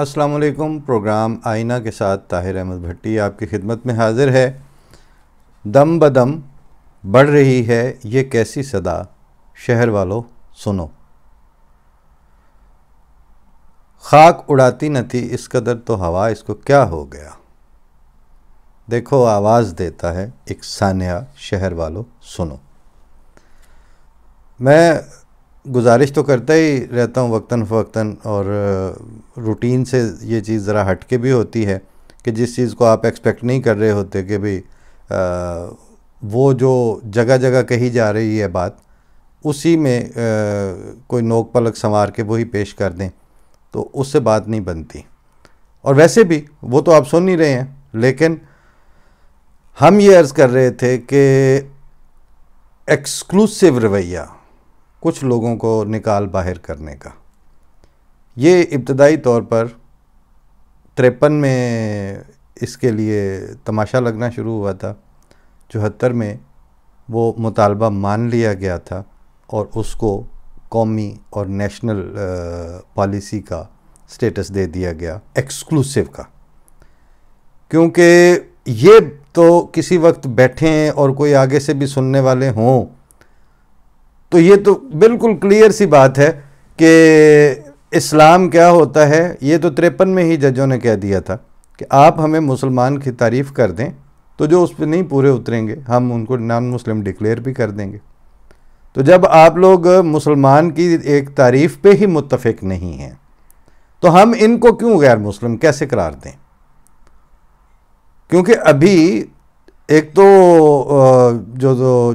अस्सलाम वालेकुम। प्रोग्राम आईना के साथ ताहिर अहमद भट्टी आपकी खिदमत में हाजिर है। दम बदम बढ़ रही है ये कैसी सदा, शहर वालों सुनो। खाक उड़ाती न थी इस कदर तो हवा, इसको क्या हो गया। देखो आवाज़ देता है एक सानिया, शहर वालों सुनो। मैं गुजारिश तो करता ही रहता हूँ वक्तन फ़वक्तन, और रूटीन से ये चीज़ ज़रा हट के भी होती है कि जिस चीज़ को आप एक्सपेक्ट नहीं कर रहे होते कि भाई वो जो जगह जगह कही जा रही है बात, उसी में कोई नोक पलक संवार के वही पेश कर दें तो उससे बात नहीं बनती। और वैसे भी वो तो आप सुन नहीं रहे हैं, लेकिन हम ये अर्ज़ कर रहे थे कि एक्सक्लूसिव रवैया कुछ लोगों को निकाल बाहर करने का, ये इब्तदाई तौर पर 53 में इसके लिए तमाशा लगना शुरू हुआ था। 74 में वो मुतालबा मान लिया गया था और उसको कौमी और नेशनल पॉलिसी का स्टेटस दे दिया गया, एक्सक्लूसिव का। क्योंकि ये तो किसी वक्त बैठें और कोई आगे से भी सुनने वाले हों तो ये तो बिल्कुल क्लियर सी बात है कि इस्लाम क्या होता है। ये तो 53 में ही जजों ने कह दिया था कि आप हमें मुसलमान की तारीफ़ कर दें तो जो उस पर नहीं पूरे उतरेंगे हम उनको नॉन मुस्लिम डिक्लेयर भी कर देंगे। तो जब आप लोग मुसलमान की एक तारीफ़ पे ही मुत्तफ़िक नहीं हैं तो हम इनको क्यों गैर मुस्लिम कैसे करार दें। क्योंकि अभी एक तो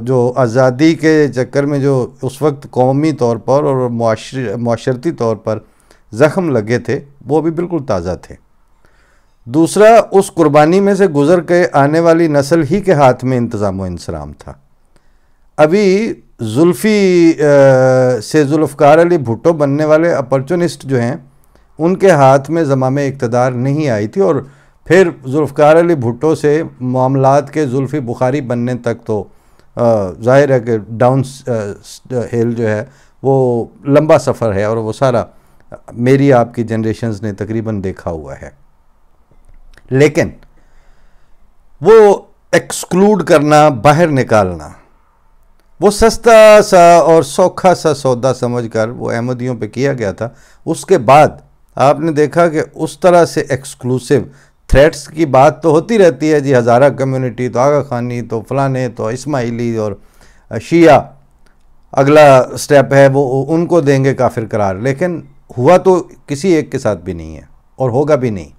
जो आज़ादी के चक्कर में जो उस वक्त कौमी तौर पर और मुआशरती तौर पर ज़ख्म लगे थे वो भी बिल्कुल ताज़ा थे। दूसरा, उस कुर्बानी में से गुज़र के आने वाली नस्ल ही के हाथ में इंतज़ाम व इंसराम था। अभी जुल्फ़ी से जुल्फ़कार अली भुट्टो बनने वाले अपॉर्चुनिस्ट जो हैं उनके हाथ में ज़माम इक़्तिदार नहीं आई थी, और फिर जुल्फ़कार अली भुट्टो से मामलात के जुल्फ़ी बुखारी बनने तक तो ज़ाहिर है कि डाउन हिल जो है वो लंबा सफ़र है, और वो सारा मेरी आपकी जनरेशन्स ने तकरीबन देखा हुआ है। लेकिन वो एक्सक्लूड करना, बाहर निकालना, वो सस्ता सा और सौखा सा सौदा समझकर वो अहमदियों पे किया गया था। उसके बाद आपने देखा कि उस तरह से एक्सक्लूसिव थ्रेट्स की बात तो होती रहती है जी, हज़ारा कम्युनिटी तो आगा खानी तो फ़लाने तो इस्माइली और शिया अगला स्टेप है वो उनको देंगे काफिर करार। लेकिन हुआ तो किसी एक के साथ भी नहीं है और होगा भी नहीं।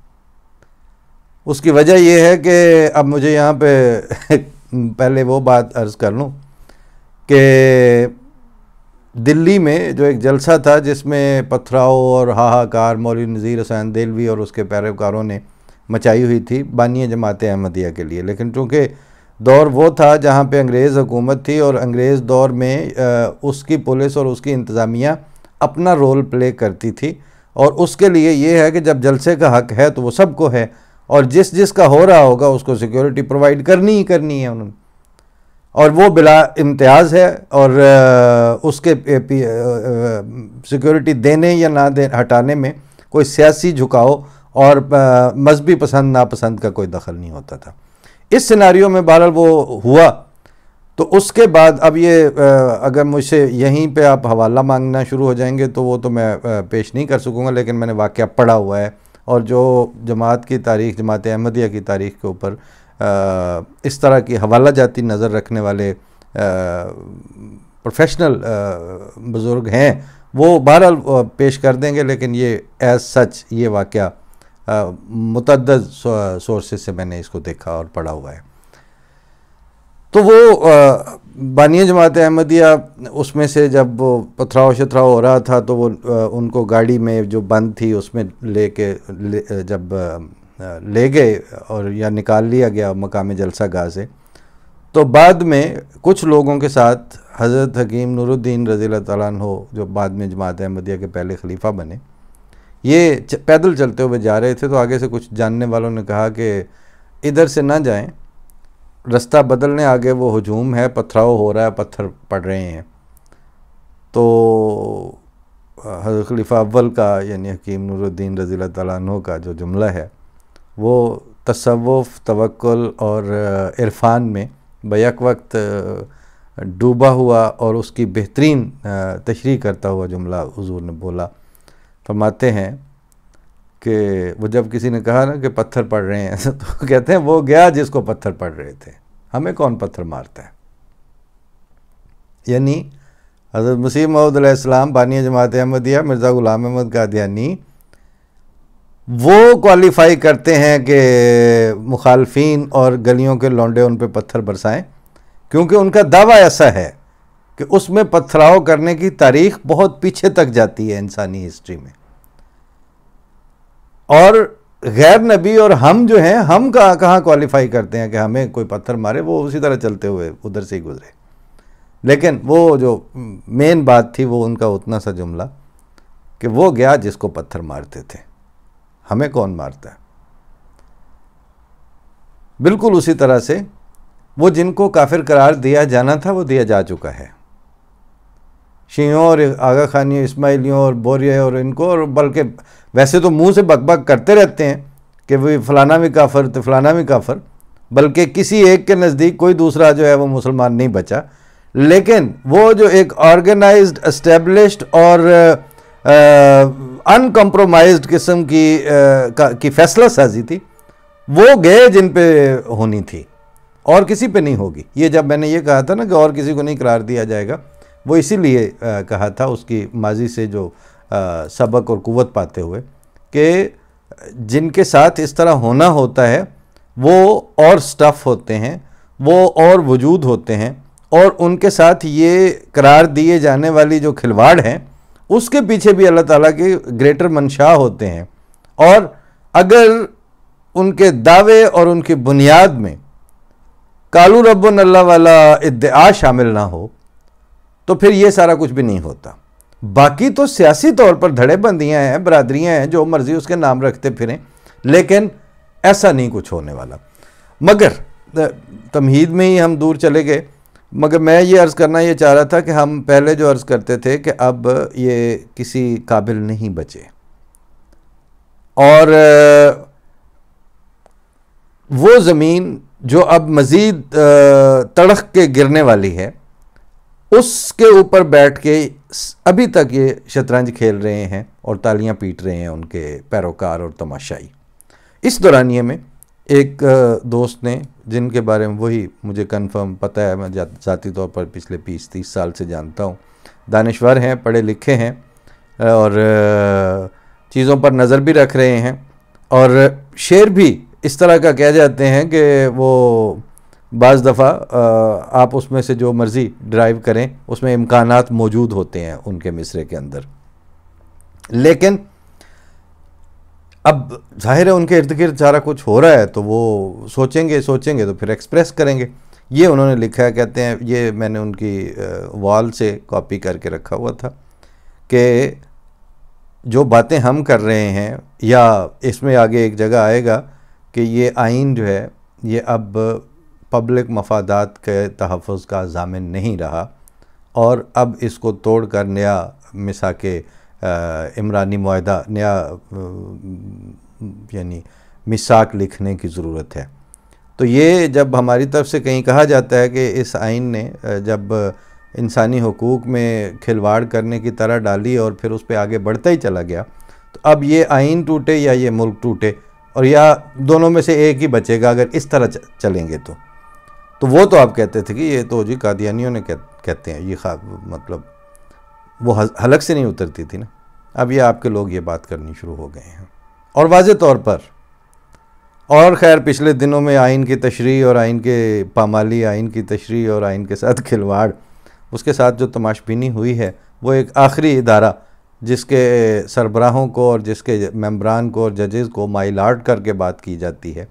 उसकी वजह यह है कि अब मुझे यहाँ पे पहले वो बात अर्ज़ कर लूँ कि दिल्ली में जो एक जलसा था जिसमें पथराव और हाहाकार मौलवी नज़ीर हुसैन देलवी और उसके पैरोकारों ने मचाई हुई थी बानिया जमात अहमदिया के लिए। लेकिन चूँकि दौर वो था जहाँ पे अंग्रेज़ हुकूमत थी और अंग्रेज़ दौर में उसकी पुलिस और उसकी इंतज़ामिया अपना रोल प्ले करती थी, और उसके लिए ये है कि जब जलसे का हक़ है तो वो सबको है, और जिस जिसका हो रहा होगा उसको सिक्योरिटी प्रोवाइड करनी ही करनी है उन्होंने, और वो बिला इम्तियाज़ है। और उसके सिक्योरिटी देने या ना दे हटाने में कोई सियासी झुकाव और मजहबी पसंद नापसंद का कोई दखल नहीं होता था। इस सिनारियो में बहरहाल वो हुआ। तो उसके बाद अब ये अगर मुझसे यहीं पे आप हवाला मांगना शुरू हो जाएंगे तो वो तो मैं पेश नहीं कर सकूँगा, लेकिन मैंने वाक़या पढ़ा हुआ है, और जो जमात की तारीख़, जमात अहमदिया की तारीख़ के ऊपर इस तरह की हवाला जाती नज़र रखने वाले प्रोफेशनल बुज़ुर्ग हैं वो बहरहाल पेश कर देंगे। लेकिन ये एज़ सच ये वाक़या मुतअद्दिद सोर्सेस से मैंने इसको देखा और पढ़ा हुआ है। तो वो बानिया जमात अहमदिया उसमें से जब वो पथराव शथराव हो रहा था तो वो उनको गाड़ी में जो बंद थी उसमें जब ले गए और या निकाल लिया गया मकाम जलसा गाह से, तो बाद में कुछ लोगों के साथ हज़रत हकीम नूरुद्दीन रज़ियल्लाहु तआला अन्हु जो बाद में जमात अहमदिया के पहले खलीफा बने, ये पैदल चलते हुए जा रहे थे। तो आगे से कुछ जानने वालों ने कहा कि इधर से ना जाएं, रास्ता बदलने आगे वो हजूम है, पथराव हो रहा है, पत्थर पड़ रहे हैं। तो हज़रत खलीफा अव्वल का यानी हकीम नूरुद्दीन रज़ी अल्लाह तआला अन्हु का जो जुमला है वो तसव्वुफ़, तवक्कुल और इरफ़ान में बैक वक्त डूबा हुआ और उसकी बेहतरीन तशरीह करता हुआ जुमला हुज़ूर ने बोला। फरमाते हैं कि वो जब किसी ने कहा ना कि पत्थर पड़ रहे हैं तो कहते हैं वो गया जिसको पत्थर पड़ रहे थे, हमें कौन पत्थर मारता है। यानी हज़रत मसीह मऊद अलैहिस्सलाम बानी जमात अहमदिया मिर्ज़ा ग़ुलाम अहमद कादियानी वो क्वालिफ़ाई करते हैं कि मुखालफीन और गलियों के लौंडे उन पे पत्थर बरसाएं, क्योंकि उनका दावा ऐसा है कि उसमें पथराव करने की तारीख़ बहुत पीछे तक जाती है इंसानी हिस्ट्री में। और गैर नबी और हम जो हैं, हम कहाँ क्वालिफ़ाई करते हैं कि हमें कोई पत्थर मारे, वो उसी तरह चलते हुए उधर से ही गुजरे। लेकिन वो जो मेन बात थी वो उनका उतना सा जुमला कि वो गया जिसको पत्थर मारते थे, हमें कौन मारता है। बिल्कुल उसी तरह से वो जिनको काफिर करार दिया जाना था वो दिया जा चुका है। शियों और आगा खानियों, इस्माइलियों और बोरिया और इनको, और बल्कि वैसे तो मुंह से बकबक करते रहते हैं कि वो फलाना भी काफिर तो फलाना भी काफिर, बल्कि किसी एक के नज़दीक कोई दूसरा जो है वो मुसलमान नहीं बचा। लेकिन वो जो एक ऑर्गेनाइज्ड, एस्टेब्लिश्ड और अनकम्प्रोमाइज्ड किस्म की फैसला साजी थी, वो गए जिन पे होनी थी और किसी पे नहीं होगी। ये जब मैंने ये कहा था ना कि और किसी को नहीं करार दिया जाएगा, वो इसीलिए कहा था उसकी माजी से जो सबक और कुव्वत पाते हुए कि जिनके साथ इस तरह होना होता है वो और स्टफ़ होते हैं, वो और वजूद होते हैं, और उनके साथ ये करार दिए जाने वाली जो खिलवाड़ हैं उसके पीछे भी अल्लाह ताला के ग्रेटर मंशा होते हैं। और अगर उनके दावे और उनकी बुनियाद में कालू रब्बुन अल्लाह वाला इद्दिआ शामिल ना हो तो फिर ये सारा कुछ भी नहीं होता। बाकी तो सियासी तौर पर धड़ेबंदियाँ हैं, बरादरियाँ हैं, जो मर्जी उसके नाम रखते फिरें, लेकिन ऐसा नहीं कुछ होने वाला। मगर तमहीद में ही हम दूर चले गए। मगर मैं ये अर्ज़ करना ये चाह रहा था कि हम पहले जो अर्ज़ करते थे कि अब ये किसी काबिल नहीं बचे, और वो ज़मीन जो अब मज़ीद तड़क के गिरने वाली है, उसके ऊपर बैठ के अभी तक ये शतरंज खेल रहे हैं और तालियां पीट रहे हैं उनके पैरोकार और तमाशाई। इस दौरानिए में एक दोस्त ने, जिनके बारे में वही मुझे कंफर्म पता है, मैं ज़ाती तौर पर पिछले 20-30 साल से जानता हूँ, दानिश्वर हैं, पढ़े लिखे हैं और चीज़ों पर नज़र भी रख रहे हैं, और शेर भी इस तरह का कह जाते हैं कि वो बाज़ दफ़ा आप उसमें से जो मर्ज़ी ड्राइव करें उसमें इम्कानात मौजूद होते हैं उनके मिसरे के अंदर। लेकिन अब जाहिर है उनके इर्द गिर्द सारा कुछ हो रहा है तो वो सोचेंगे तो फिर एक्सप्रेस करेंगे। ये उन्होंने लिखा है, कहते हैं, ये मैंने उनकी वॉल से कॉपी करके रखा हुआ था कि जो बातें हम कर रहे हैं, या इसमें आगे एक जगह आएगा कि ये आइन जो है ये अब पब्लिक मफादात के तहफ़्फ़ुज़ का ज़ामिन नहीं रहा, और अब इसको तोड़ कर नया मिसाके इमरानी मुआहदा, नया यानी मिसाक लिखने की ज़रूरत है। तो ये जब हमारी तरफ से कहीं कहा जाता है कि इस आइन ने जब इंसानी हुकूक में खिलवाड़ करने की तरह डाली और फिर उस पर आगे बढ़ता ही चला गया, तो अब ये आइन टूटे या ये मुल्क टूटे, और या दोनों में से एक ही बचेगा अगर इस तरह चलेंगे तो वो तो आप कहते थे कि ये तो जी कादियानियों ने कहते हैं, ये मतलब वो हलक से नहीं उतरती थी ना। अब ये आपके लोग ये बात करनी शुरू हो गए हैं और वाज़े तौर पर। और ख़ैर पिछले दिनों में आइन की तशरीह और आइन के पामाली, आइन की तशरीह और आइन के साथ खिलवाड़, उसके साथ जो तमाशबीनी हुई है, वो एक आखिरी इदारा जिसके सरबराहों को और जिसके मेंबरान को और जजेज़ को माई लॉर्ड करके बात की जाती है,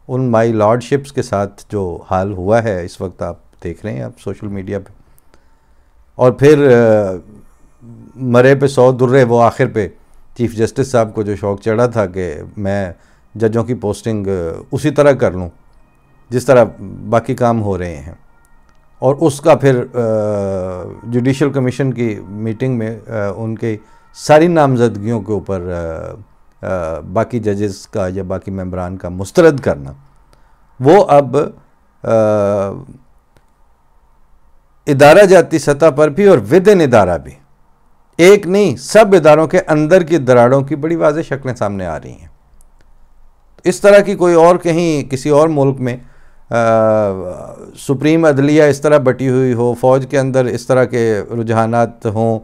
उन माई लॉर्डशिप्स के साथ जो हाल हुआ है इस वक्त आप देख रहे हैं आप सोशल मीडिया पे। और फिर मरे पे 100 दुर्रे, वो आखिर पे चीफ़ जस्टिस साहब को जो शौक़ चढ़ा था कि मैं जजों की पोस्टिंग उसी तरह कर लूँ जिस तरह बाकी काम हो रहे हैं, और उसका फिर जुडिशल कमीशन की मीटिंग में उनके सारी नामजदगियों के ऊपर बाकी जजेस का या बाकी मेंबरान का मुस्तरद करना, वो अब इदारा जाती सतह पर भी और विद इन इदारा भी, एक नहीं सब इदारों के अंदर की दरारों की बड़ी वाज़ेह शक्लें सामने आ रही हैं। इस तरह की कोई और कहीं किसी और मुल्क में सुप्रीम अदलिया इस तरह बटी हुई हो, फ़ौज के अंदर इस तरह के रुझानात हों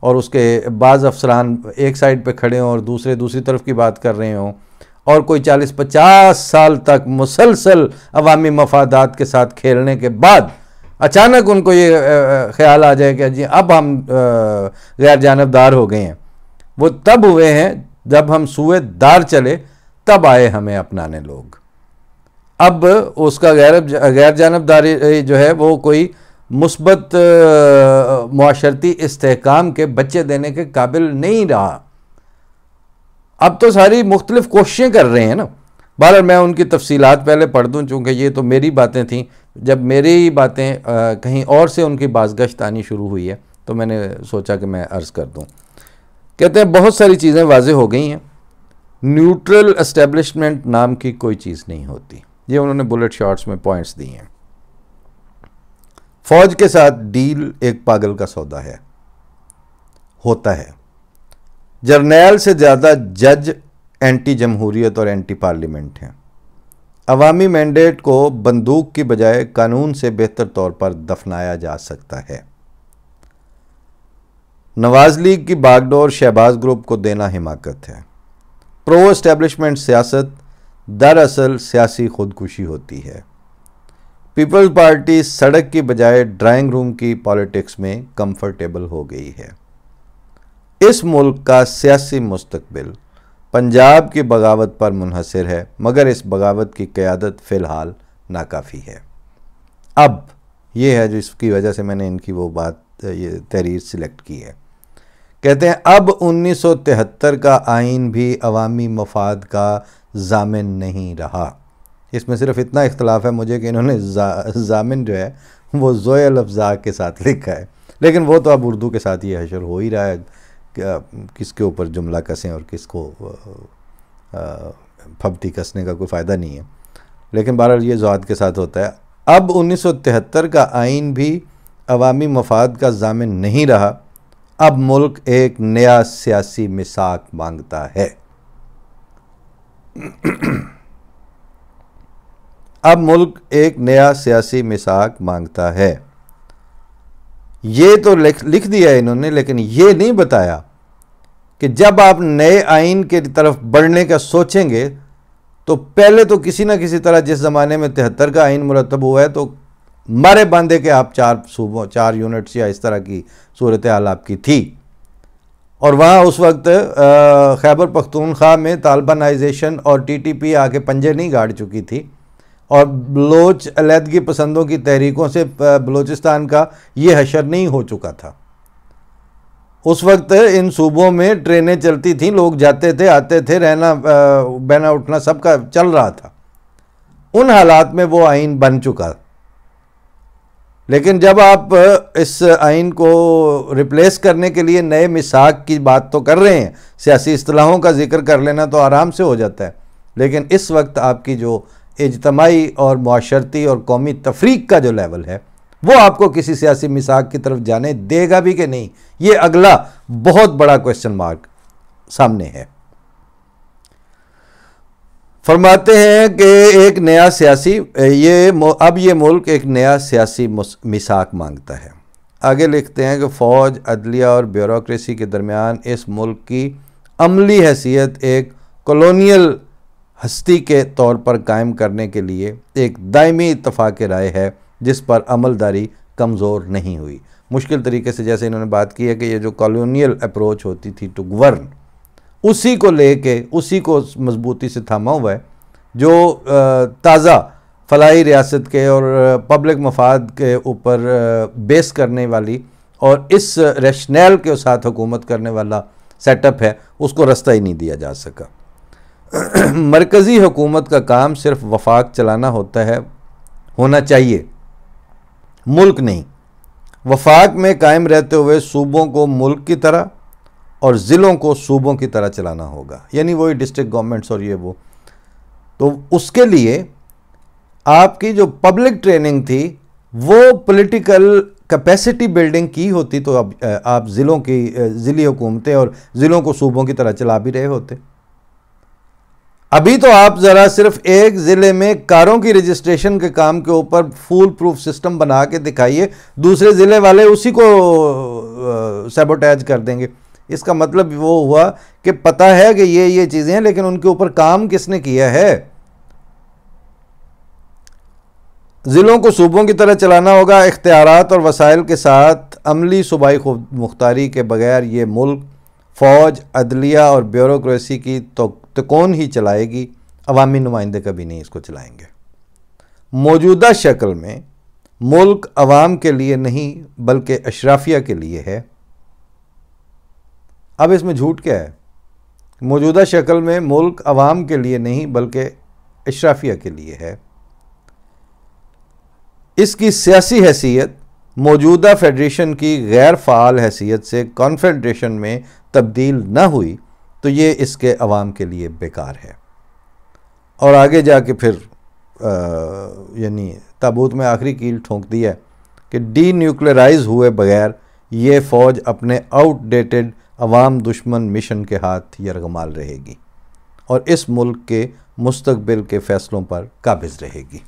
और उसके बाज़ अफसरान एक साइड पे खड़े हों और दूसरी तरफ की बात कर रहे हों, और कोई 40-50 साल तक मुसलसल अवामी मफादात के साथ खेलने के बाद अचानक उनको ये ख्याल आ जाए कि जी अब हम गैर जानबदार हो गए हैं। वो तब हुए हैं जब हम सूए दार चले, तब आए हमें अपनाने लोग। अब उसका गैर जानबदारी जो है वो कोई मुस्बत मुआशरती इस्तेहकाम के बच्चे देने के काबिल नहीं रहा। अब तो सारी मुख्तलिफ कोशिशें कर रहे हैं ना। बहरहाल मैं उनकी तफसीलात पहले पढ़ दूँ, चूँकि ये तो मेरी बातें थीं। जब मेरी बातें कहीं और से उनकी बाज़गश्त आनी शुरू हुई है तो मैंने सोचा कि मैं अर्ज़ कर दूँ। कहते हैं बहुत सारी चीज़ें वाज़ेह हो गई हैं, न्यूट्रल एस्टेब्लिशमेंट नाम की कोई चीज़ नहीं होती। ये उन्होंने बुलेट शॉट्स में पॉइंट्स दिए हैं। फ़ौज के साथ डील एक पागल का सौदा है, होता है। जर्नैल से ज़्यादा जज एंटी जमहूरियत और एंटी पार्लियामेंट हैं। अवामी मैंडेट को बंदूक की बजाय कानून से बेहतर तौर पर दफनाया जा सकता है। नवाज लीग की बागडोर शहबाज ग्रुप को देना हिमाकत है। प्रो एस्टेब्लिशमेंट सियासत दरअसल सियासी खुदकुशी होती है। पीपल्स पार्टी सड़क की बजाय ड्राइंग रूम की पॉलिटिक्स में कंफर्टेबल हो गई है। इस मुल्क का सियासी मुस्तकबिल पंजाब की बगावत पर मुनहसर है, मगर इस बगावत की क़यादत फ़िलहाल नाकाफ़ी है। अब ये है जिसकी वजह से मैंने इनकी वो बात ये तहरीर सिलेक्ट की है। कहते हैं अब 1973 का आइन भी अवामी मफाद का ज़ामिन नहीं रहा। इसमें सिर्फ इतना इख्तलाफ है मुझे कि इन्होंने ज़ामिन जो है वो ज़ोए लफ्ज़ा के साथ लिखा है, लेकिन वो तो अब उर्दू के साथ ये हशर हो ही रहा है, किसके ऊपर जुमला कसें और किसको फब्ती कसने का कोई फ़ायदा नहीं है। लेकिन बहरहाल ये ज़ौआत के साथ होता है। अब 1973 का आइन भी अवामी मफाद का ज़ामिन नहीं रहा। अब मुल्क एक नया सियासी मिसाक मांगता है। अब मुल्क एक नया सियासी मिसाक मांगता है। ये तो लिख दिया इन्होंने, लेकिन ये नहीं बताया कि जब आप नए आइन की तरफ बढ़ने का सोचेंगे तो पहले तो किसी ना किसी तरह, जिस ज़माने में 73 का आइन मुरतब हुआ है तो मारे बांधे के आप 4 सूबों 4 यूनिट्स या इस तरह की सूरत हाल आपकी थी, और वहाँ उस वक्त खैबर पख्तूनख्वा में तालिबानाइजेशन और TTP आके पंजे नहीं गाड़ चुकी थी, और बलोच अलहदगी पसंदों की तहरीकों से बलोचिस्तान का ये हशर नहीं हो चुका था। उस वक्त इन सूबों में ट्रेनें चलती थीं, लोग जाते थे आते थे, रहना बहना उठना सबका चल रहा था। उन हालात में वो आइन बन चुका। लेकिन जब आप इस आइन को रिप्लेस करने के लिए नए मिसाक की बात तो कर रहे हैं, सियासी इस्तिलाहों का जिक्र कर लेना तो आराम से हो जाता है, लेकिन इस वक्त आपकी जो इज्तमाई और मुआशरती और कौमी तफरीक का जो लेवल है वो आपको किसी सियासी मिसाक की तरफ जाने देगा भी कि नहीं, ये अगला बहुत बड़ा क्वेश्चन मार्क सामने है। फरमाते हैं कि एक नया सियासी अब ये मुल्क एक नया सियासी मिसाक मांगता है। आगे लिखते हैं कि फ़ौज, अदलिया और ब्यूरोक्रेसी के दरमियान इस मुल्क की अमली हैसियत एक कॉलोनियल हस्ती के तौर पर कायम करने के लिए एक दायमी इत्तफाक राय है जिस पर अमलदारी कमज़ोर नहीं हुई। मुश्किल तरीके से जैसे इन्होंने बात की है कि ये जो कॉलोनियल अप्रोच होती थी टू गवर्न, उसी को लेके उसी को मजबूती से थामा हुआ है, जो ताज़ा फलाई रियासत के और पब्लिक मफाद के ऊपर बेस करने वाली और इस रैशनल के साथ हुकूमत करने वाला सेटअप है, उसको रास्ता ही नहीं दिया जा सका। मरकज़ी हुकूमत का काम सिर्फ वफाक चलाना होना चाहिए, मुल्क नहीं। वफाक में कायम रहते हुए सूबों को मुल्क की तरह और ज़िलों को सूबों की तरह चलाना होगा, यानी वही डिस्ट्रिक्ट गवर्नमेंट्स और ये वो। तो उसके लिए आपकी जो पब्लिक ट्रेनिंग थी वो पॉलिटिकल कैपेसिटी बिल्डिंग की होती तो अब आप ज़िली हुकूमतें और ज़िलों को सूबों की तरह चला भी रहे होते। अभी तो आप ज़रा सिर्फ एक ज़िले में कारों की रजिस्ट्रेशन के काम के ऊपर फूल प्रूफ सिस्टम बना के दिखाइए, दूसरे ज़िले वाले उसी को सैबोटैज कर देंगे। इसका मतलब वो हुआ कि पता है कि ये चीज़ें हैं, लेकिन उनके ऊपर काम किसने किया है। ज़िलों को सूबों की तरह चलाना होगा, इख्तियारात और वसाइल के साथ। अमली सूबाई मुख्तारी के बगैर ये मुल्क फ़ौज, अदलिया और ब्यूरोक्रेसी की तो कौन ही चलाएगी, अवामी नुमाइंदे कभी नहीं इसको चलाएंगे। मौजूदा शक्ल में मुल्क अवाम के लिए नहीं बल्कि अशराफिया के लिए है। अब इसमें झूठ क्या है? मौजूदा शक्ल में मुल्क अवाम के लिए नहीं बल्कि अशराफिया के लिए है। इसकी सियासी हैसियत मौजूदा फेडरेशन की गैर फ़ाल हैसियत से कॉन्फेडरेशन में तब्दील न हुई तो ये इसके अवाम के लिए बेकार है। और आगे जाके फिर यानी ताबूत में आखिरी कील ठोंक दिया कि डी न्यूक्लियराइज हुए बगैर ये फ़ौज अपने आउटडेटेड अवाम दुश्मन मिशन के हाथ यरगमाल रहेगी और इस मुल्क के मुस्तकबिल के फ़ैसलों पर काबिज़ रहेगी।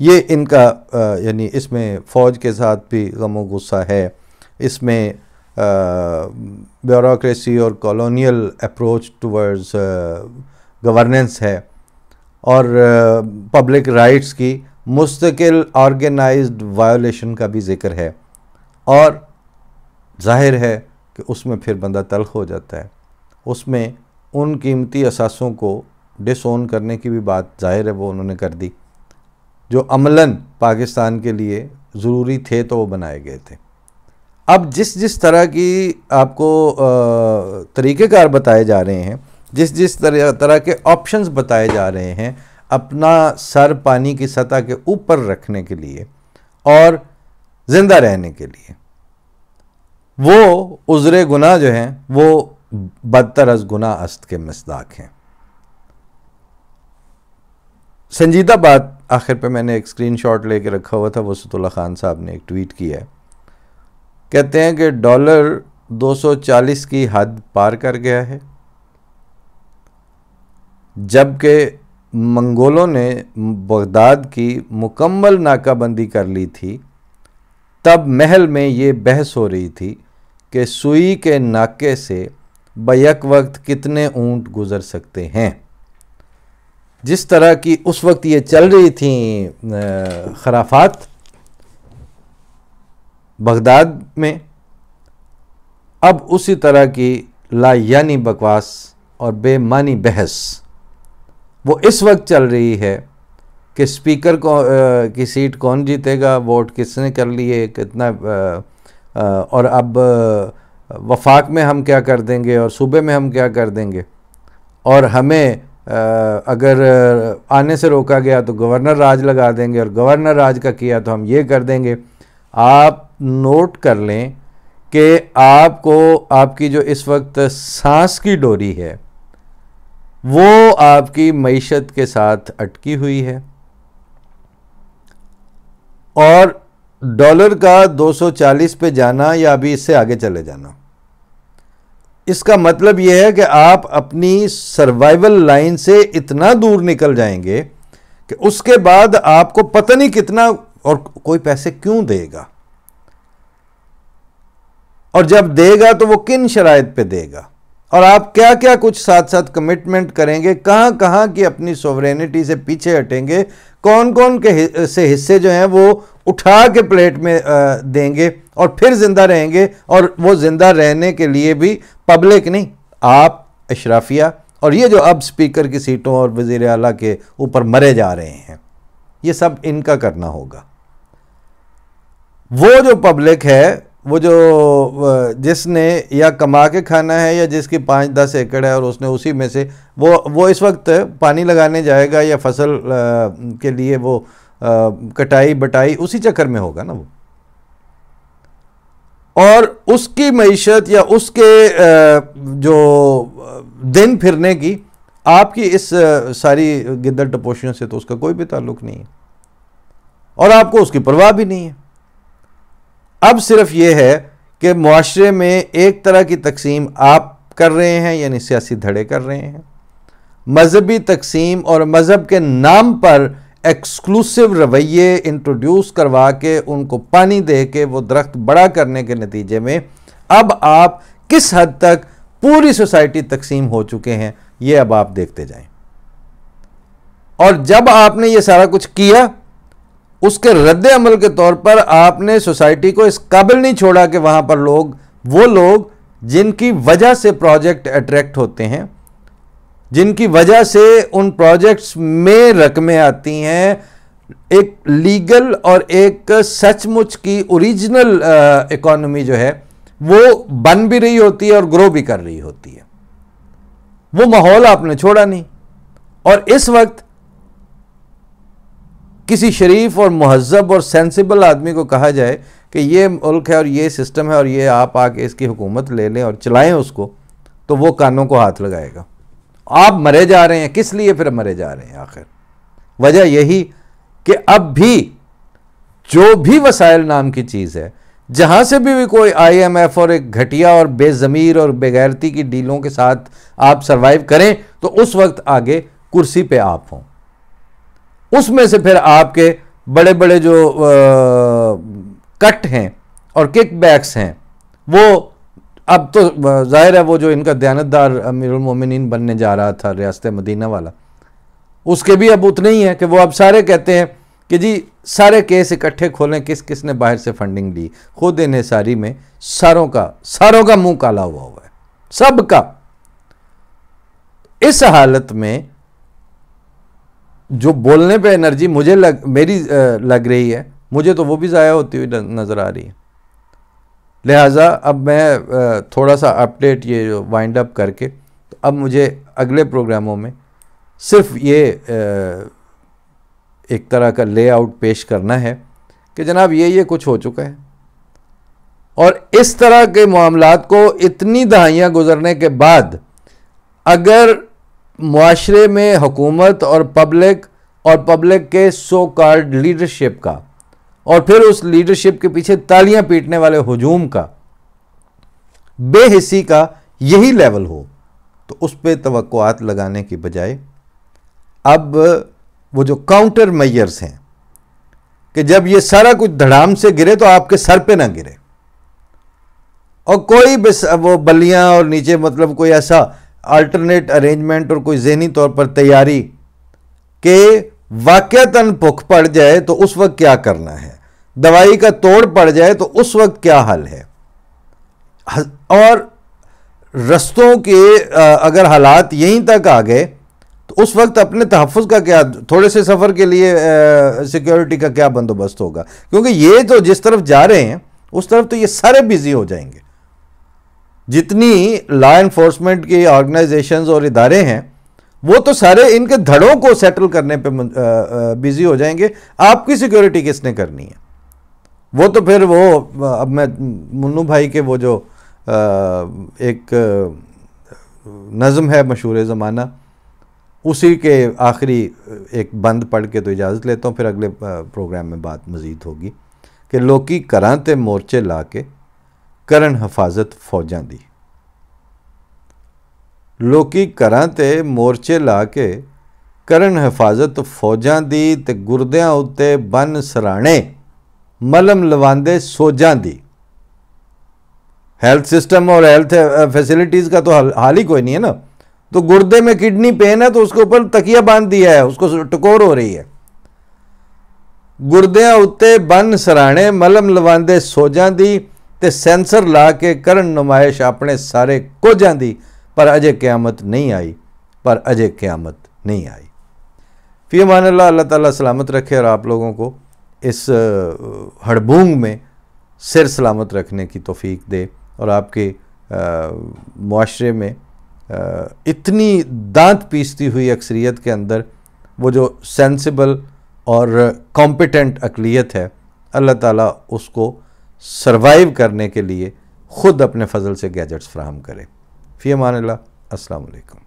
ये इनका यानी इसमें फ़ौज के साथ भी गम गुस्सा है, इसमें ब्यूरोक्रेसी और कॉलोनियल अप्रोच टुवर्ड्स गवर्नेंस है और पब्लिक राइट्स की मुस्तकिल ऑर्गेनाइज्ड वायोलेशन का भी ज़िक्र है। और जाहिर है कि उसमें फिर बंदा तल्ख हो जाता है। उसमें उन कीमती असासों को डिसोन करने की भी बात जाहिर है वो उन्होंने कर दी जो अमलन पाकिस्तान के लिए ज़रूरी थे, तो वो बनाए गए थे। अब जिस तरह की आपको तरीक़ेकार बताए जा रहे हैं, जिस तरह के ऑप्शंस बताए जा रहे हैं अपना सर पानी की सतह के ऊपर रखने के लिए और ज़िंदा रहने के लिए, वो उज़्रे गुनाह जो हैं वो बदतर अज़ गुनाह अस्त के मिस्दाक हैं। संजीदा बात आखिर पे मैंने एक स्क्रीनशॉट लेके रखा हुआ था, वसीतुल्लाह खान साहब ने एक ट्वीट किया है। कहते हैं कि डॉलर 240 की हद पार कर गया है, जबकि मंगोलों ने बगदाद की मुकम्मल नाकाबंदी कर ली थी। तब महल में ये बहस हो रही थी कि सुई के नाके से बैक वक्त कितने ऊंट गुजर सकते हैं। जिस तरह की उस वक्त ये चल रही थी खराफात बगदाद में, अब उसी तरह की लायानी बकवास और बेमानी बहस वो इस वक्त चल रही है कि स्पीकर को की सीट कौन जीतेगा, वोट किसने कर लिए, कितना और अब वफाक में हम क्या कर देंगे और सूबे में हम क्या कर देंगे, और हमें अगर आने से रोका गया तो गवर्नर राज लगा देंगे और गवर्नर राज का किया तो हम ये कर देंगे। आप नोट कर लें कि आपको आपकी जो इस वक्त सांस की डोरी है वो आपकी मईशत के साथ अटकी हुई है और डॉलर का 240 पे जाना या अभी इससे आगे चले जाना, इसका मतलब यह है कि आप अपनी सर्वाइवल लाइन से इतना दूर निकल जाएंगे कि उसके बाद आपको पता नहीं कितना और कोई पैसे क्यों देगा, और जब देगा तो वो किन शराइत पे देगा, और आप क्या क्या कुछ साथ साथ कमिटमेंट करेंगे, कहाँ कहाँ की अपनी सोवरेनिटी से पीछे हटेंगे, कौन कौन के से हिस्से जो हैं वो उठा के प्लेट में देंगे और फिर ज़िंदा रहेंगे। और वो ज़िंदा रहने के लिए भी पब्लिक नहीं, आप अशराफिया और ये जो अब स्पीकर की सीटों और वज़ीर आला के ऊपर मरे जा रहे हैं, ये सब इनका करना होगा। वो जो पब्लिक है, वो जो जिसने या कमा के खाना है या जिसकी 5-10 एकड़ है और उसने उसी में से वो इस वक्त पानी लगाने जाएगा या फसल के लिए वो कटाई बटाई उसी चक्कर में होगा ना। वो और उसकी मईशत या उसके जो दिन फिरने की आपकी इस सारी गिद्दड़ टपोशियों से तो उसका कोई भी ताल्लुक नहीं है और आपको उसकी परवाह भी नहीं है। अब सिर्फ ये है कि मुआशरे में एक तरह की तकसीम आप कर रहे हैं, यानी सियासी धड़े कर रहे हैं, मजहबी तकसीम और मजहब के नाम पर एक्सक्लूसिव रवैये इंट्रोड्यूस करवा के उनको पानी दे के वो दरख्त बड़ा करने के नतीजे में अब आप किस हद तक पूरी सोसाइटी तकसीम हो चुके हैं, ये अब आप देखते जाएं। और जब आपने ये सारा कुछ किया, उसके रद्द अमल के तौर पर आपने सोसाइटी को इस काबिल नहीं छोड़ा कि वहां पर वो लोग जिनकी वजह से प्रोजेक्ट अट्रैक्ट होते हैं, जिनकी वजह से उन प्रोजेक्ट्स में रकमें आती हैं, एक लीगल और एक सचमुच की ओरिजिनल इकोनॉमी जो है वो बन भी रही होती है और ग्रो भी कर रही होती है, वो माहौल आपने छोड़ा नहीं। और इस वक्त किसी शरीफ और महज़ब और सेंसिबल आदमी को कहा जाए कि ये मुल्क है और ये सिस्टम है और ये आप आके इसकी हुकूमत ले लें और चलाएं उसको, तो वो कानों को हाथ लगाएगा। आप मरे जा रहे हैं, किस लिए फिर मरे जा रहे हैं? आखिर वजह यही कि अब भी जो भी वसाइल नाम की चीज़ है, जहां से भी कोई IMF और एक घटिया और बेज़मीर और बेगैरती की डीलों के साथ आप सरवाइव करें, तो उस वक्त आगे कुर्सी पे आप हों। उसमें से फिर आपके बड़े बड़े जो कट हैं और किकबैक्स हैं, वो अब तो जाहिर है वो जो इनका दयानतदार अमीरुल मोमिनीन बनने जा रहा था रियासत मदीना वाला, उसके भी अब उतने ही है कि वो अब सारे कहते हैं कि जी सारे केस इकट्ठे खोलें, किस किस ने बाहर से फंडिंग ली। खुद इन्हिसारी में सारों का मुंह काला हुआ है, सबका। इस हालत में जो बोलने पे एनर्जी मेरी लग रही है, मुझे तो वो भी ज़ाया होती हुई नज़र आ रही है। लिहाजा अब मैं थोड़ा सा अपडेट ये वाइंड अप करके, तो अब मुझे अगले प्रोग्रामों में सिर्फ ये एक तरह का लेआउट पेश करना है कि जनाब ये कुछ हो चुका है। और इस तरह के मामलात को इतनी दहाइयाँ गुजरने के बाद अगर मुआशरे में हुकूमत और पब्लिक के सो कॉल्ड लीडरशिप का और फिर उस लीडरशिप के पीछे तालियां पीटने वाले हुजूम का, बेहिस्सी का यही लेवल हो, तो उस पर तवक्कुआत लगाने की बजाय अब वो जो काउंटर मेजर्स हैं कि जब ये सारा कुछ धड़ाम से गिरे तो आपके सर पे ना गिरे, और कोई वो बलियां और नीचे मतलब कोई ऐसा अल्टरनेट अरेंजमेंट और कोई ज़हनी तौर पर तैयारी कि वाक़तन भुख पड़ जाए तो उस वक्त क्या करना है, दवाई का तोड़ पड़ जाए तो उस वक्त क्या हल है, और रस्तों के अगर हालात यहीं तक आ गए तो उस वक्त अपने तहफ़्फ़ुज़ का क्या, थोड़े से सफ़र के लिए सिक्योरिटी का क्या बंदोबस्त होगा। क्योंकि ये तो जिस तरफ जा रहे हैं उस तरफ तो ये सारे बिजी हो जाएंगे। जितनी लॉ एनफोर्समेंट की ऑर्गेनाइजेशंस और इदारे हैं वो तो सारे इनके धड़ों को सेटल करने पे बिजी हो जाएंगे। आपकी सिक्योरिटी किसने करनी है? वो तो फिर वो अब मैं मुन्नू भाई के वो जो एक नज़म है मशहूर ज़माना, उसी के आखिरी एक बंद पढ़ के तो इजाज़त लेता हूँ, फिर अगले प्रोग्राम में बात मज़ीद होगी कि लोकी करां ते मोर्चे ला के करन हिफाजत फौजां दी। लोकी करां ते मोर्चे ला के करन हिफाजत फौजां दी, ते गुरदियां उत्ते बन सराणे मलम लवांदे सोजां दी। हेल्थ सिस्टम और हेल्थ फैसिलिटीज़ का तो हाल ही कोई नहीं है ना। तो गुर्दे में किडनी पेन है तो उसके ऊपर तकिया बांध दिया है, उसको टकोर हो रही है। गुरदियां उत्ते बन सराणे मलम लवांदे सोजां दी, ते सेंसर ला के करन नुमाइश अपने सारे कोजां दी। पर अजे क़यामत नहीं आई, पर अजे क़यामत नहीं आई। फ़ी अमान अल्लाह। अल्लाह ताला सलामत रखे और आप लोगों को इस हड़बूंग में सिर सलामत रखने की तौफीक दे, और आपके मुआशरे में इतनी दांत पीसती हुई अक्सरियत के अंदर वो जो सेंसिबल और कॉम्पिटेंट अक़लियत है, अल्लाह ताला उसको सरवाइव करने के लिए खुद अपने फजल से गैजेट्स फ्राहम करे। फ़ी अमान अल्लाह। अस्सलाम वालेकुम।